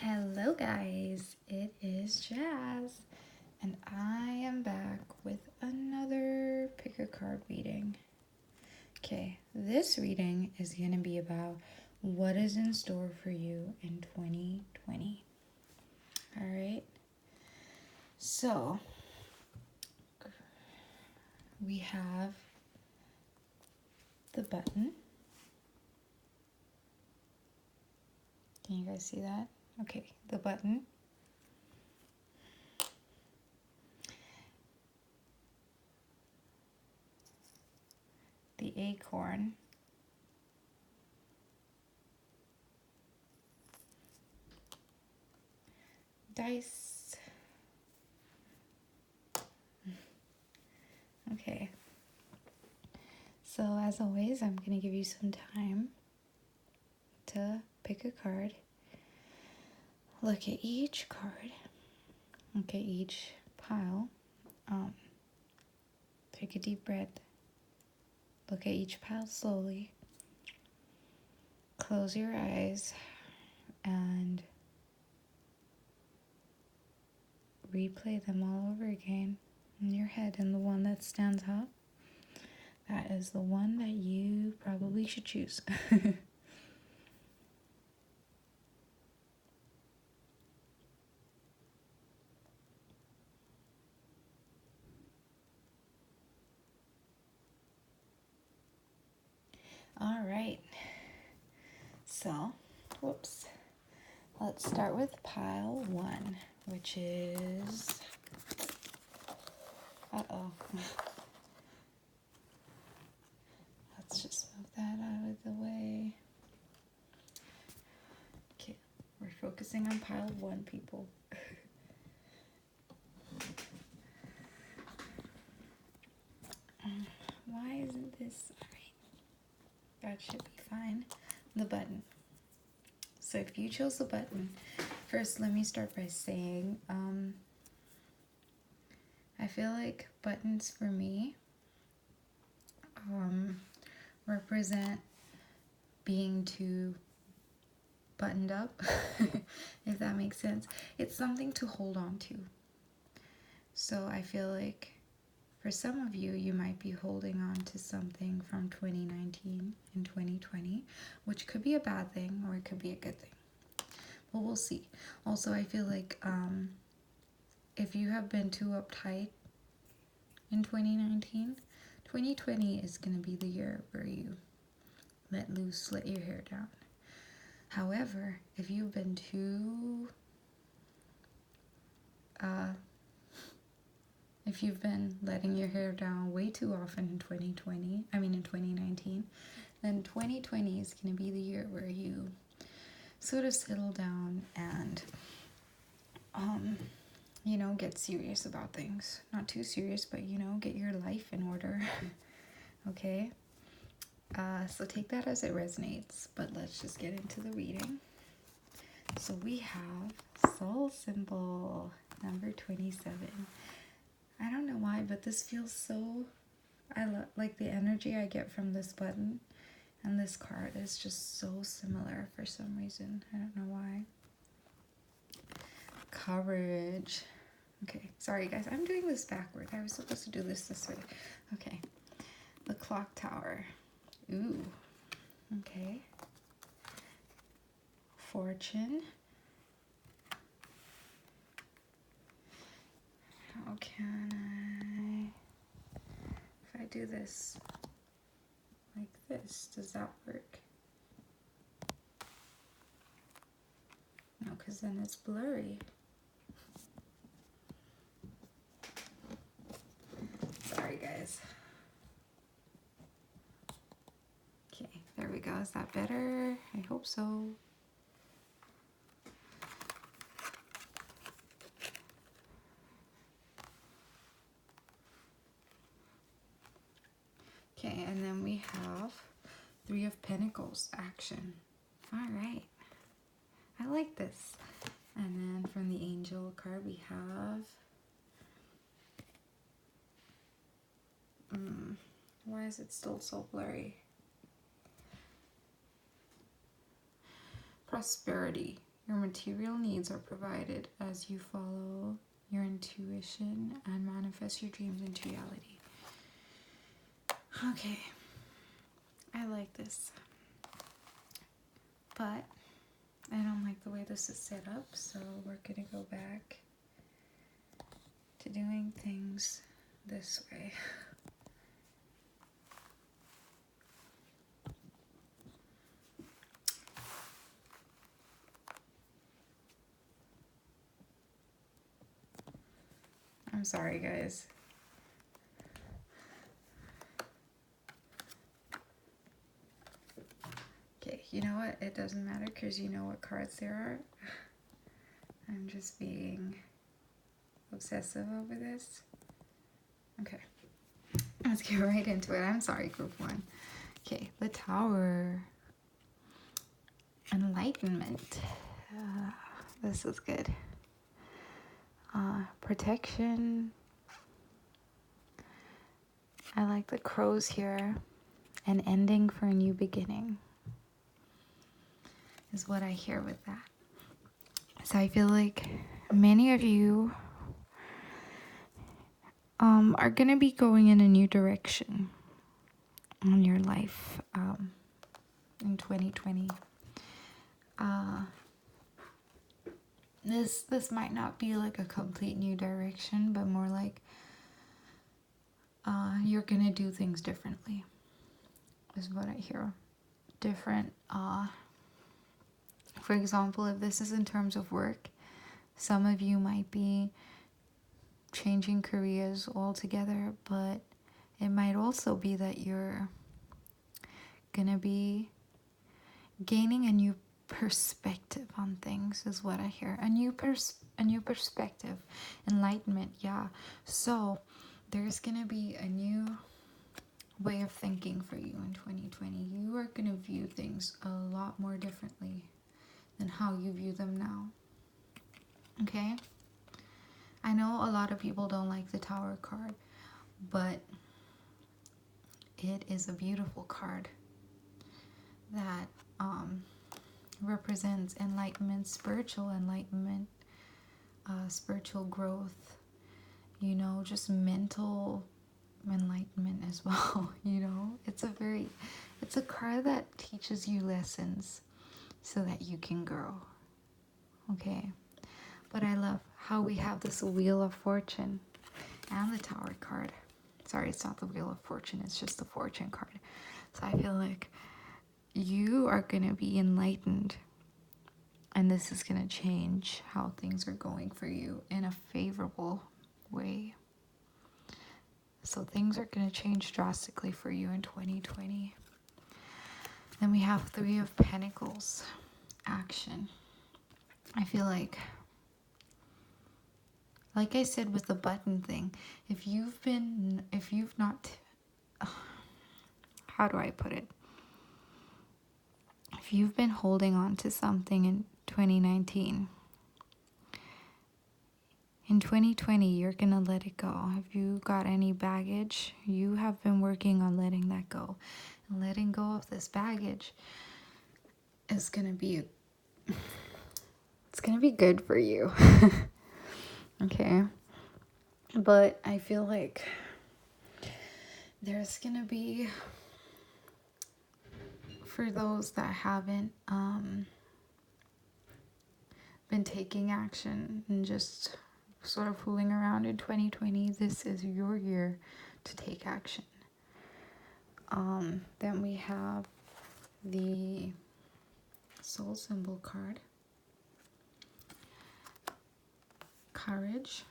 Hello guys, it is Jazz, and I am back with another pick a card reading. Okay, this reading is going to be about what is in store for you in 2020. Alright, so we have the button. Can you guys see that? Okay, the button. The acorn. Dice. Okay. So as always, I'm going to give you some time to pick a card. Look at each card. Look at each pile. Take a deep breath. Look at each pile slowly. Close your eyes and replay them all over again in your head. And the one that stands out, that is the one that you probably should choose. All right. So, whoops. Let's start with pile 1, which is... Uh-oh. Let's just move that out of the way. Okay, we're focusing on pile 1, people. Why isn't this... Alright. That should be fine. The button. So if you chose the button, first let me start by saying, I feel like buttons for me represent being too buttoned up, if that makes sense. It's something to hold on to. So I feel like for some of you, you might be holding on to something from 2019 and 2020, which could be a bad thing or it could be a good thing. But we'll see. Also, I feel like if you have been too uptight in 2019, 2020 is going to be the year where you let loose, let your hair down. However, if you've been too... if you've been letting your hair down way too often in 2019, then 2020 is going to be the year where you sort of settle down and, get serious about things. Not too serious, but, get your life in order. Okay? So take that as it resonates, but let's just get into the reading. So we have soul symbol number 27. I don't know why, but this feels so... like the energy I get from this button and this card is just so similar for some reason. I don't know why. Courage. Okay, sorry guys, I'm doing this backward. I was supposed to do this way. Okay. The clock tower. Ooh. Okay. Fortune. How can if I do this like this, does that work? No, because then it's blurry. Sorry, guys. Okay, there we go. Is that better? I hope so. Okay, and then we have 3 of Pentacles, action. All right. I like this. And then from the Angel card, we have... why is it still so blurry? Prosperity. Your material needs are provided as you follow your intuition and manifest your dreams into reality. Okay, I like this, but I don't like the way this is set up, so we're gonna go back to doing things this way. I'm sorry, guys. Okay, you know what? It doesn't matter because you know what cards there are. I'm just being obsessive over this. Okay, let's get right into it. I'm sorry, group 1. Okay, the Tower. Enlightenment. This is good. Protection. I like the crows here. An ending for a new beginning is what I hear with that. So I feel like many of you are going to be going in a new direction on your life in 2020. This might not be like a complete new direction, but more like you're gonna do things differently is what I hear. Different, for example, if this is in terms of work, some of you might be changing careers altogether, but it might also be that you're gonna be gaining a new perspective on things is what I hear. A new perspective, enlightenment, yeah. So there's gonna be a new way of thinking for you in 2020. You are gonna view things a lot more differently than how you view them now. Okay? I know a lot of people don't like the Tower card, but it is a beautiful card that represents enlightenment, spiritual enlightenment, spiritual growth, you know, just mental enlightenment as well. You know, it's a card that teaches you lessons so that you can grow. Okay, but I love how we have this Wheel of Fortune and the Tower card. Sorry, it's not the Wheel of Fortune, it's just the Fortune card. So I feel like you are going to be enlightened, and this is going to change how things are going for you in a favorable way. So things are going to change drastically for you in 2020. Then we have 3 of Pentacles, action. I feel like I said with the button thing, if you've not, how do I put it? If you've been holding on to something in 2019, in 2020, you're going to let it go. If you got any baggage, you have been working on letting that go. And letting go of this baggage is going to be, it's going to be good for you. Okay. But I feel like there's going to be, for those that haven't been taking action and just sort of fooling around in 2020, this is your year to take action. Then we have the Soul Symbol card. Courage,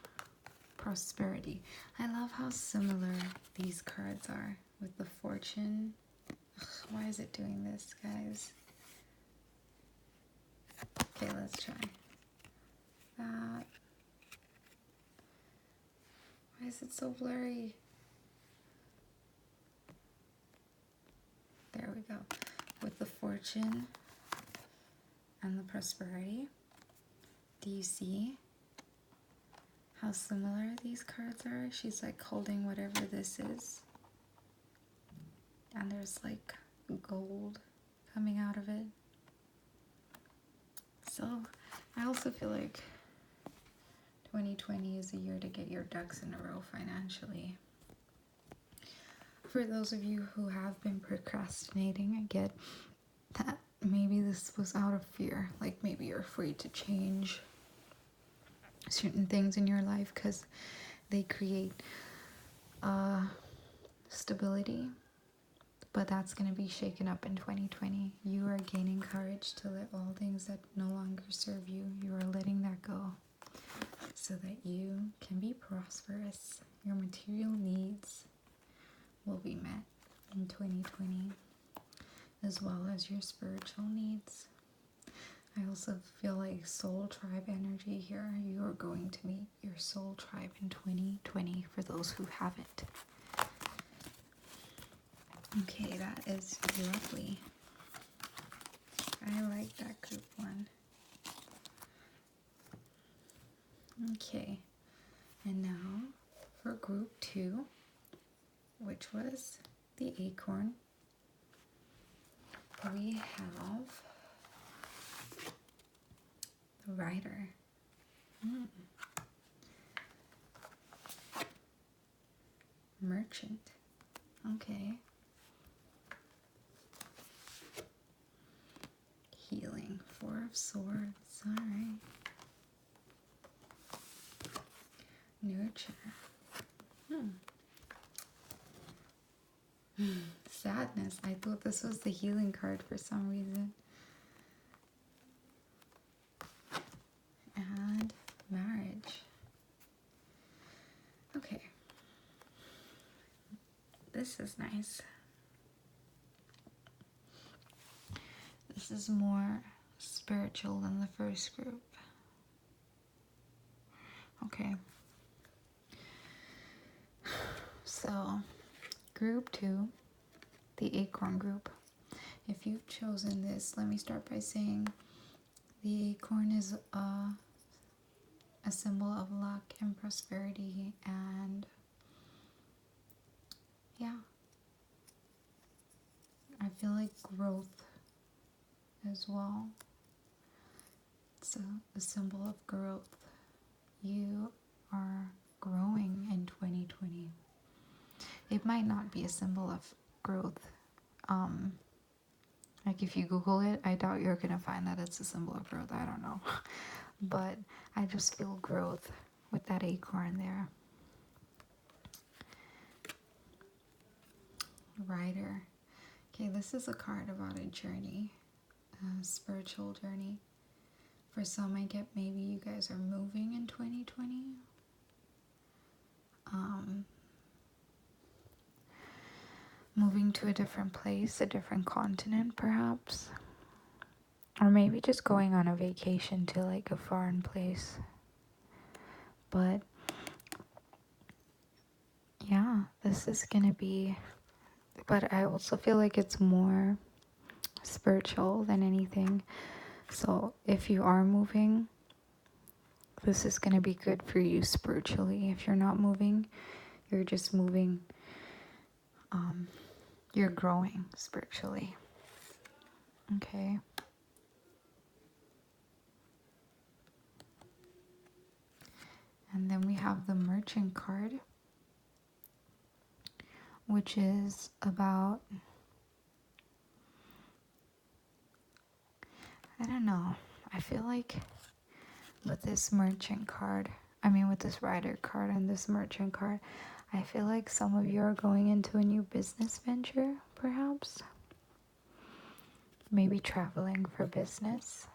prosperity. I love how similar these cards are with the Fortune. Ugh, why is it doing this, guys? Okay, let's try that. Why is it so blurry? There we go. With the Fortune and the prosperity. Do you see how similar these cards are? She's like holding whatever this is. And there's like gold coming out of it. So I also feel like 2020 is a year to get your ducks in a row financially. For those of you who have been procrastinating, I get that maybe this was out of fear. Like maybe you're afraid to change certain things in your life because they create stability. But that's going to be shaken up in 2020. You are gaining courage to let all things that no longer serve you, you are letting that go so that you can be prosperous. Your material needs will be met in 2020, as well as your spiritual needs. I also feel like soul tribe energy here. You are going to meet your soul tribe in 2020 for those who haven't. Okay, that is lovely. I like that group one. Okay, and now for group 2, which was the acorn, we have the rider. Merchant. Okay. Healing. 4 of Swords. Alright. Nurture. Sadness. I thought this was the healing card for some reason. And marriage. Okay. This is nice. This is more spiritual than the first group. Okay. So, group 2, the acorn group. If you've chosen this, let me start by saying the acorn is a symbol of luck and prosperity, and yeah, I feel like growth as well. It's a symbol of growth. You are growing in 2020. It might not be a symbol of growth. Like if you Google it, I doubt you're gonna find that it's a symbol of growth. I don't know. But I just feel growth with that acorn there. Rider. Okay, this is a card about a journey, a spiritual journey. For some, I get maybe you guys are moving in 2020. Moving to a different place, a different continent perhaps. Or maybe just going on a vacation to like a foreign place. But yeah, this is gonna be, but I also feel like it's more spiritual than anything. So if you are moving, this is gonna be good for you spiritually. If you're not moving, you're just moving, you're growing spiritually. Okay. And then we have the merchant card, which is about, I don't know, I feel like with this merchant card, with this rider card and this merchant card, I feel like some of you are going into a new business venture, perhaps. Maybe traveling for business.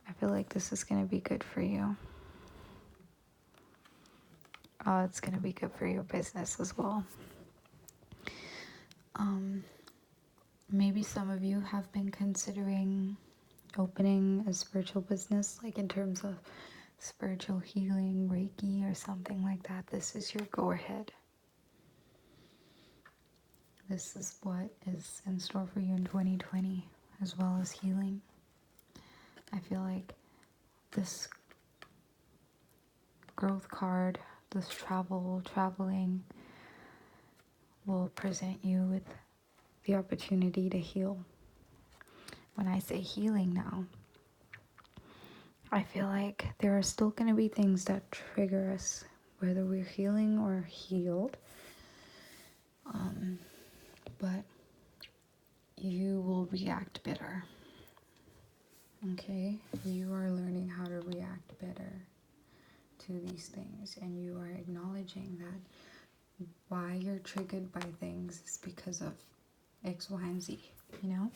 I feel like this is going to be good for you. It's going to be good for your business as well. Maybe some of you have been considering opening a spiritual business, like in terms of spiritual healing, Reiki, or something like that. This is your go-ahead. This is what is in store for you in 2020, as well as healing. I feel like this growth card, this traveling, will present you with the opportunity to heal. When I say healing now, I feel like there are still going to be things that trigger us, whether we're healing or healed. But you will react better. Okay? You are learning how to react better to these things, and you are acknowledging that why you're triggered by things is because of X, Y, and Z. You know?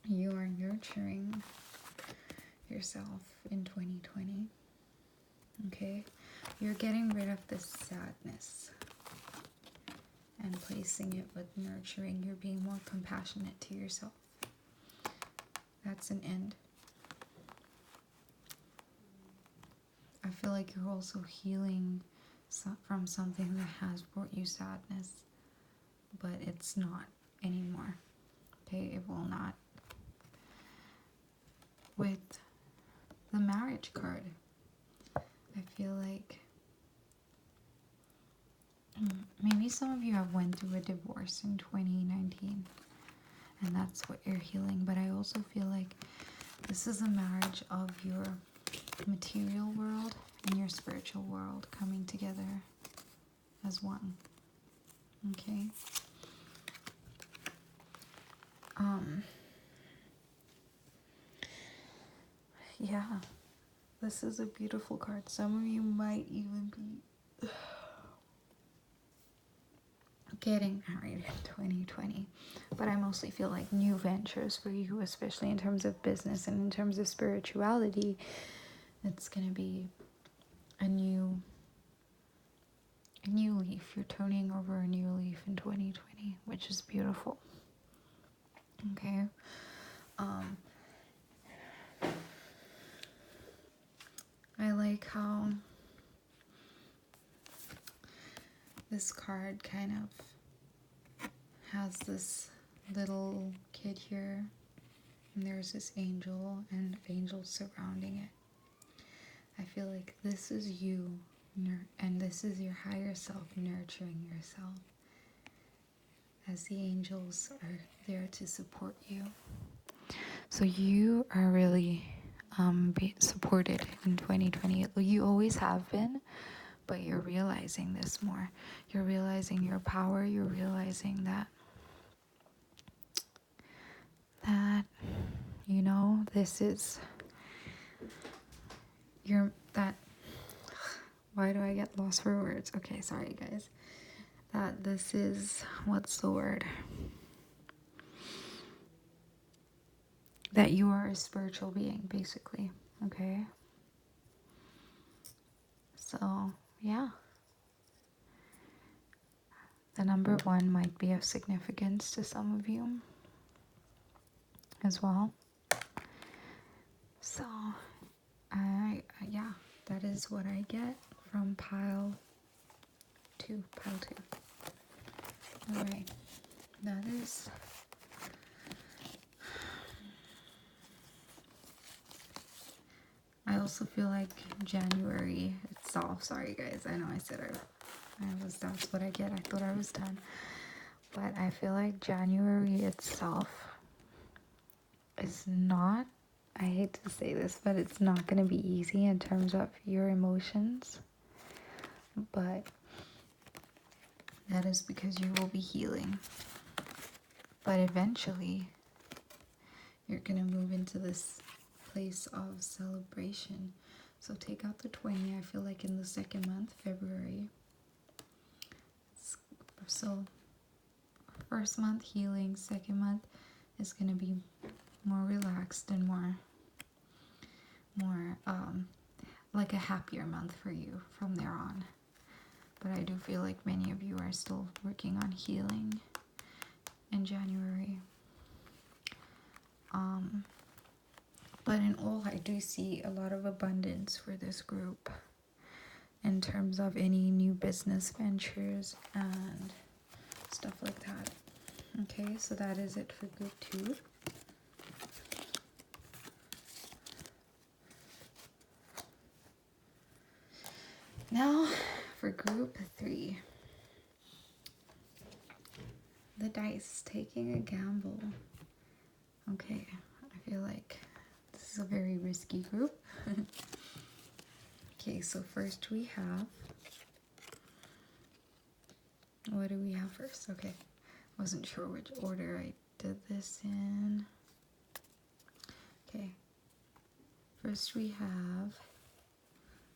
You are nurturing yourself in 2020. Okay? You're getting rid of this sadness and placing it with nurturing. You're being more compassionate to yourself. That's an end. I feel like you're also healing from something that has brought you sadness, but it's not anymore. Okay? It will not. With the marriage card, I feel like maybe some of you have went through a divorce in 2019, and that's what you're healing. But I also feel like this is a marriage of your material world and your spiritual world coming together as one. Okay? Yeah. This is a beautiful card. Some of you might even be getting married in 2020, but I mostly feel like new ventures for you, especially in terms of business and in terms of spirituality. It's gonna be a new leaf. You're turning over a new leaf in 2020, which is beautiful. Okay. I like how this card kind of has this little kid here, and there's this angel and angels surrounding it. I feel like this is you, and this is your higher self nurturing yourself, as the angels are there to support you. So you are really supported in 2020. You always have been, but you're realizing this more. You're realizing your power. You're realizing that you know, this is why do I get lost for words? Okay, sorry guys. That this is, what's the word? That you are a spiritual being, basically. Okay? So, yeah. The number 1 might be of significance to some of you as well. So, yeah, that is what I get from pile 2. Alright, that is... I also feel like January itself, sorry guys, I know I said that's what I get. I thought I was done. But I feel like January itself is not, I hate to say this, but it's not going to be easy in terms of your emotions. But that is because you will be healing. But eventually, you're going to move into this place of celebration. So take out the 20, I feel like in the second month, February. So first month healing, second month is going to be more relaxed and more like a happier month for you from there on. But I do feel like many of you are still working on healing in January. But in all, I do see a lot of abundance for this group in terms of any new business ventures and stuff like that. Okay, so that is it for group 2. Now for group 3. The dice, taking a gamble. Okay, I feel like this is is a very risky group. Okay, so first we have, what do we have first? Okay, wasn't sure which order I did this in. Okay, first we have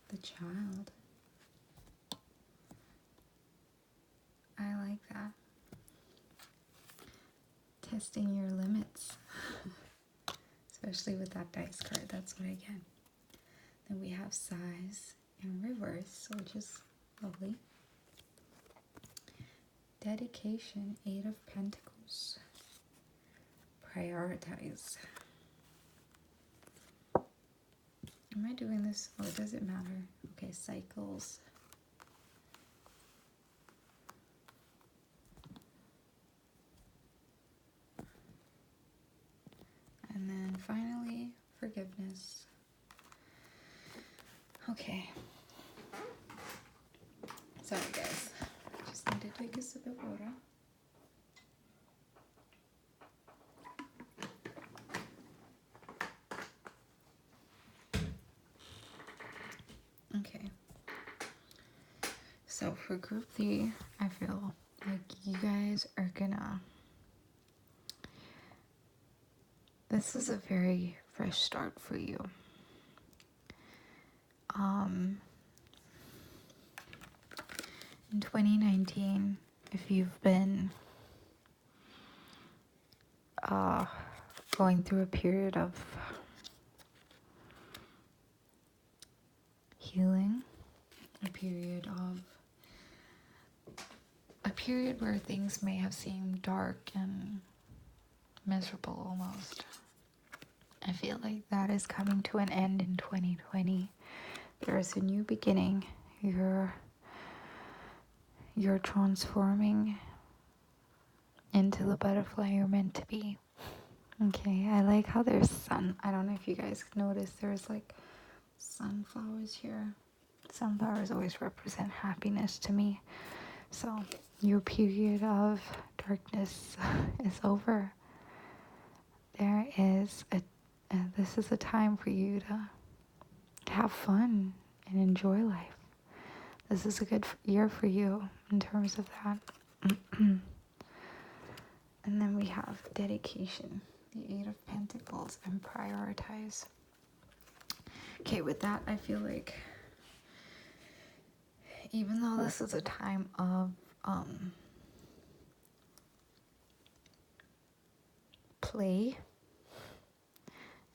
the child. I like that. Testing your limits. Especially with that dice card, that's what I get. Then we have size in reverse, which is lovely. Dedication, 8 of Pentacles. Prioritize. Am I doing this? Oh, does it matter? Okay, cycles. And then finally, forgiveness. Okay. Sorry, guys. I just need to take a sip of water. Okay. So for group 3, I feel like you guys are gonna... This is a very fresh start for you. In 2019, if you've been going through a period of healing, a period where things may have seemed dark and miserable almost. I feel like that is coming to an end in 2020. There is a new beginning. You're transforming into the butterfly you're meant to be. Okay, I like how there's sun. I don't know if you guys noticed, there's like sunflowers here. Sunflowers always represent happiness to me. So your period of darkness is over. This is a time for you to have fun and enjoy life. This is a good year for you in terms of that. And then we have dedication, the 8 of Pentacles, and prioritize. Okay, with that, I feel like even though this is a time of play,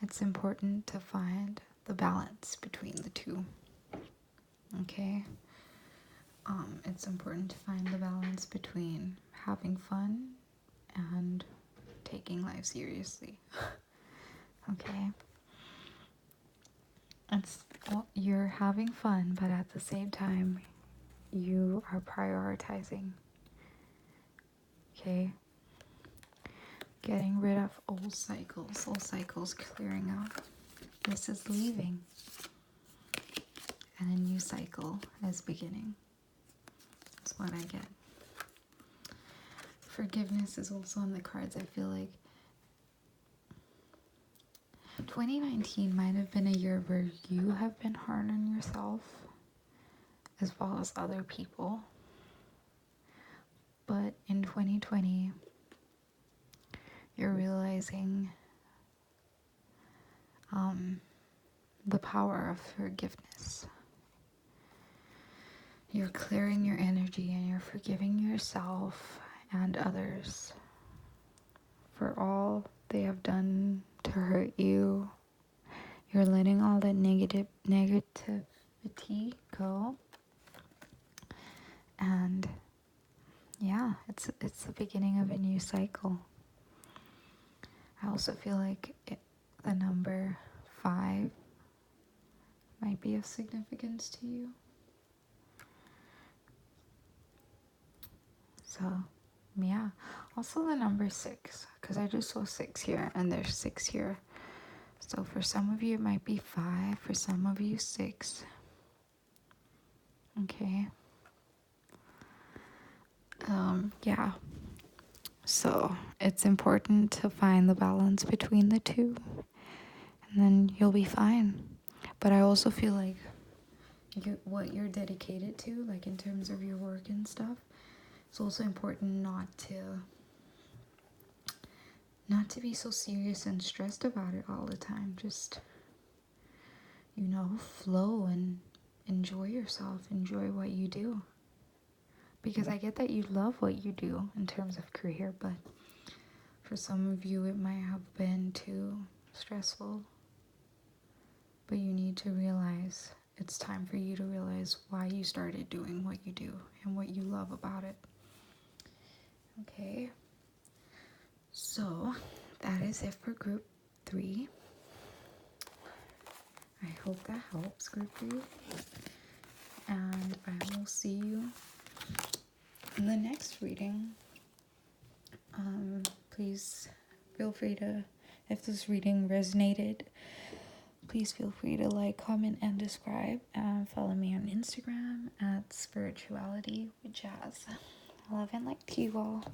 it's important to find the balance between the two. Okay? It's important to find the balance between having fun and taking life seriously. Okay? You're having fun, but at the same time, you are prioritizing. Okay? Getting rid of old cycles clearing out. This is leaving. And a new cycle is beginning. That's what I get. Forgiveness is also on the cards. I feel like 2019 might have been a year where you have been hard on yourself as well as other people. But in 2020, you're realizing the power of forgiveness. You're clearing your energy and you're forgiving yourself and others for all they have done to hurt you. You're letting all that negativity go. And yeah, it's the beginning of a new cycle. I also feel like the number 5 might be of significance to you. So, yeah. Also the number 6, because I just saw 6 here, and there's 6 here. So for some of you, it might be 5. For some of you, 6. Okay. Yeah. So it's important to find the balance between the two. and then you'll be fine. But I also feel like what you're dedicated to, like in terms of your work and stuff, it's also important not to be so serious and stressed about it all the time. Just, flow and enjoy yourself, enjoy what you do. Because I get that you love what you do in terms of career, but for some of you it might have been too stressful. But you need to realize, it's time for you to realize why you started doing what you do and what you love about it. Okay, so that is it for group 3. I hope that helps, group 3. And I will see you in the next reading. Please feel free to, if this reading resonated, please feel free to like, comment, and subscribe. And follow me on Instagram at spirituality with Jazz. Love and light to you all.